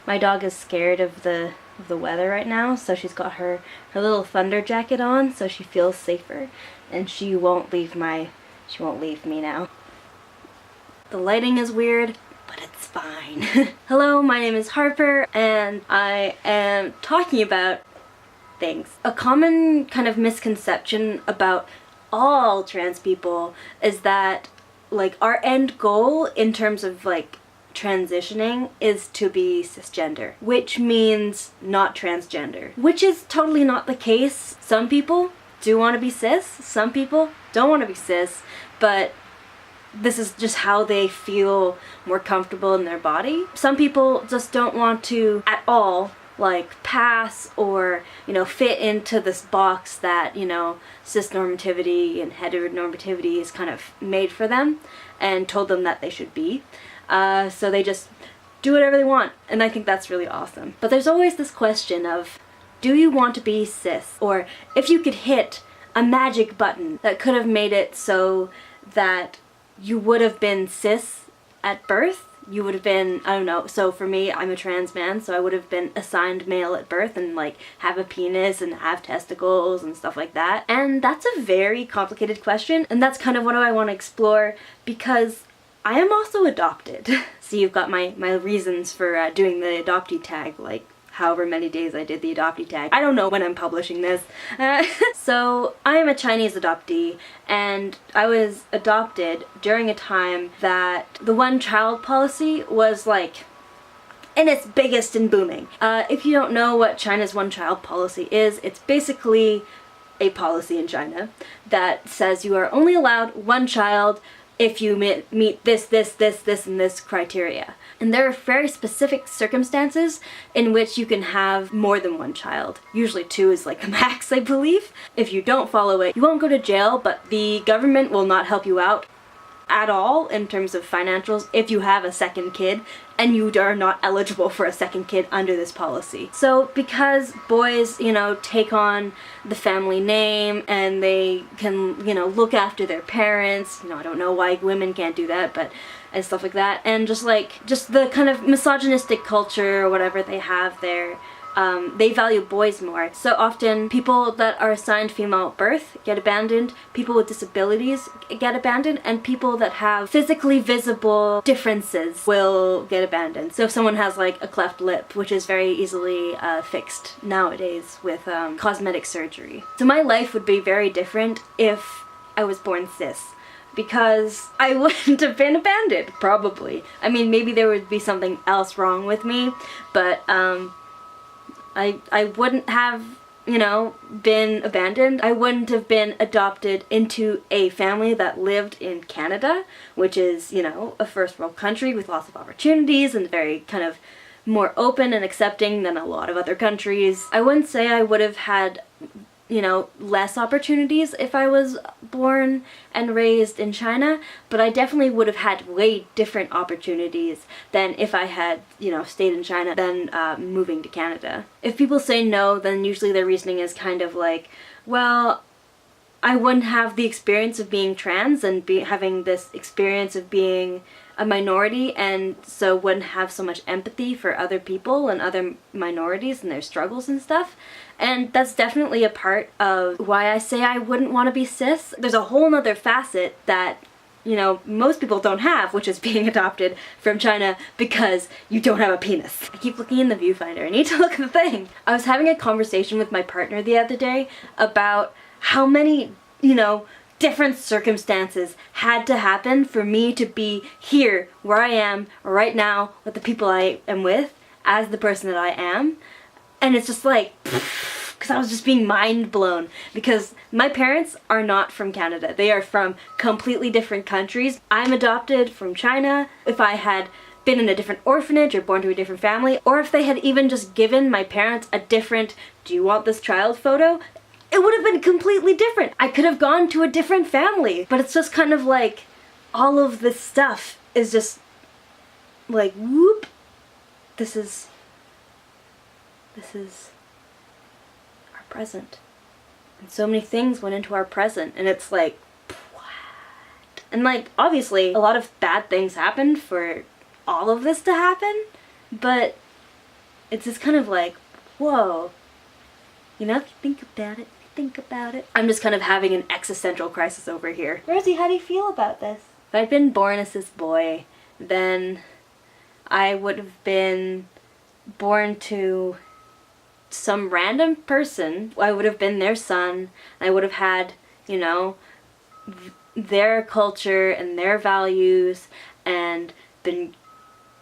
My dog is scared of the weather right now, so she's got her little thunder jacket on so she feels safer, and she won't leave me now. The lighting is weird, but it's fine. Hello, my name is Harper, and I am talking about things. A common kind of misconception about all trans people is that, like, our end goal in terms of, like, transitioning is to be cisgender, which means not transgender, which is totally not the case. Some people do want to be cis, some people don't want to be cis, but this is just how they feel more comfortable in their body. Some people just don't want to at all, like, pass or, you know, fit into this box that, you know, cis-normativity and heteronormativity is kind of made for them and told them that they should be. So they just do whatever they want, and I think that's really awesome. But there's always this question of, do you want to be cis? Or if you could hit a magic button that could have made it so that you would have been cis at birth, you would have been, I don't know, so for me, I'm a trans man, so I would have been assigned male at birth and, like, have a penis and have testicles and stuff like that. And that's a very complicated question, and that's kind of what I want to explore, because I am also adopted. So you've got my reasons for doing the adoptee tag, like however many days I did the adoptee tag. I don't know when I'm publishing this. So I am a Chinese adoptee, and I was adopted during a time that the one-child policy was, like, in its biggest and booming. If you don't know what China's one-child policy is, it's basically a policy in China that says you are only allowed one child if you meet this, and this criteria. And there are very specific circumstances in which you can have more than one child. Usually 2 is, like, the max, I believe. If you don't follow it, you won't go to jail, but the government will not help you out at all in terms of financials if you have a second kid and you are not eligible for a second kid under this policy. So because boys, you know, take on the family name and they can, you know, look after their parents, you know, I don't know why women can't do that, but and stuff like that, and just the kind of misogynistic culture or whatever they have there, they value boys more. So often people that are assigned female at birth get abandoned, people with disabilities get abandoned, and people that have physically visible differences will get abandoned. So if someone has, like, a cleft lip, which is very easily fixed nowadays with cosmetic surgery. So my life would be very different if I was born cis, because I wouldn't have been abandoned, probably. I mean, maybe there would be something else wrong with me, but I wouldn't have, you know, been abandoned. I wouldn't have been adopted into a family that lived in Canada, which is, you know, a first world country with lots of opportunities and very kind of more open and accepting than a lot of other countries. I wouldn't say I would have had, you know, less opportunities if I was born and raised in China, but I definitely would have had way different opportunities than if I had, you know, stayed in China than moving to Canada. If people say no, then usually their reasoning is kind of like, well, I wouldn't have the experience of being trans and having this experience of being a minority, and so wouldn't have so much empathy for other people and other minorities and their struggles and stuff. And that's definitely a part of why I say I wouldn't want to be cis. There's a whole nother facet that, you know, most people don't have, which is being adopted from China because you don't have a penis. I keep looking in the viewfinder. I need to look at the thing. I was having a conversation with my partner the other day about how many, you know, different circumstances had to happen for me to be here where I am right now with the people I am with as the person that I am. And it's just like, because I was just being mind blown, because my parents are not from Canada. They are from completely different countries. I'm adopted from China. If I had been in a different orphanage or born to a different family, or if they had even just given my parents a different, do you want this child photo? It would have been completely different. I could have gone to a different family. But it's just kind of like, all of this stuff is just like, whoop, this is our present. And so many things went into our present, and it's like, what? And like, obviously, a lot of bad things happened for all of this to happen, but it's just kind of like, whoa. You know, if you think about it. I'm just kind of having an existential crisis over here. Rosie, how do you feel about this? If I'd been born as this boy, then I would have been born to some random person. I would have been their son. I would have had, you know, their culture and their values, and been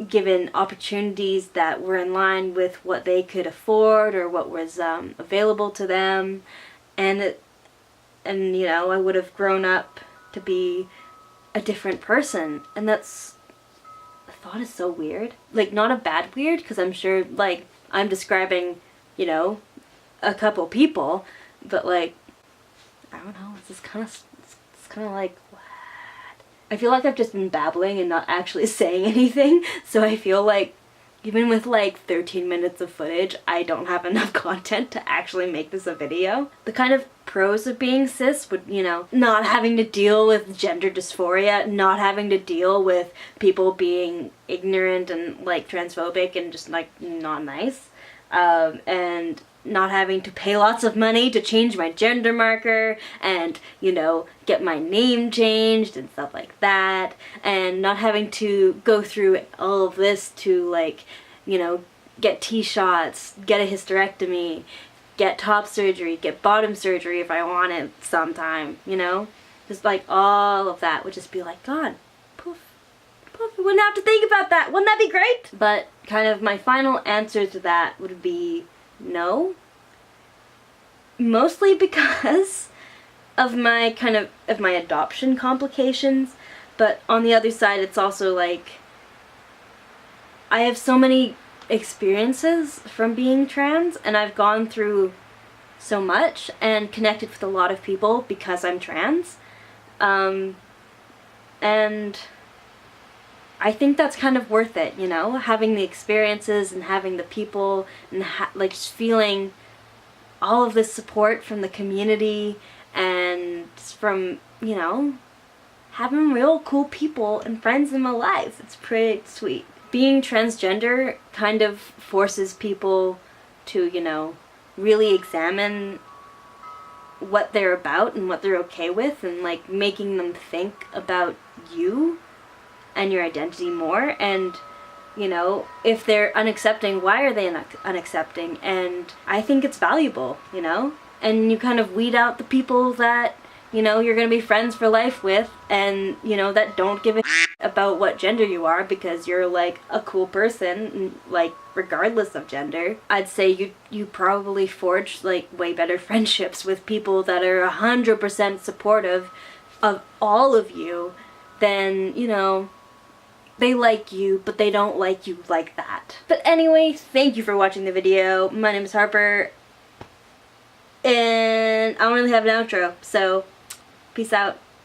given opportunities that were in line with what they could afford or what was available to them, and you know, I would have grown up to be a different person. And that's, the thought is so weird. Like, not a bad weird, because I'm sure, like, I'm describing, you know, a couple people, but like, I don't know, it's just kind of like, what? I feel like I've just been babbling and not actually saying anything, so I feel like even with like 13 minutes of footage, I don't have enough content to actually make this a video. The kind of pros of being cis would, you know, not having to deal with gender dysphoria, not having to deal with people being ignorant and like transphobic and just like not nice, and not having to pay lots of money to change my gender marker and, you know, get my name changed and stuff like that, and not having to go through all of this to, like, you know, get T-shots, get a hysterectomy, get top surgery, get bottom surgery if I want it sometime, you know? Just like all of that would just be like gone. Poof. Poof. We wouldn't have to think about that. Wouldn't that be great? But kind of my final answer to that would be no. Mostly because of my my adoption complications, but on the other side it's also like I have so many experiences from being trans, and I've gone through so much and connected with a lot of people because I'm trans, and I think that's kind of worth it, you know, having the experiences and having the people and like just feeling all of this support from the community and from, you know, having real cool people and friends in my life. It's pretty sweet. Being transgender kind of forces people to, you know, really examine what they're about and what they're okay with, and like making them think about you and your identity more. And, you know, if they're unaccepting, why are they unaccepting? And I think it's valuable, you know? And you kind of weed out the people that, you know, you're gonna be friends for life with, and, you know, that don't give a about what gender you are because you're like a cool person, like regardless of gender. I'd say you probably forge like way better friendships with people that are 100% supportive of all of you than, you know, they like you, but they don't like you like that. But anyway, thank you for watching the video. My name is Harper, and I don't really have an outro, so peace out.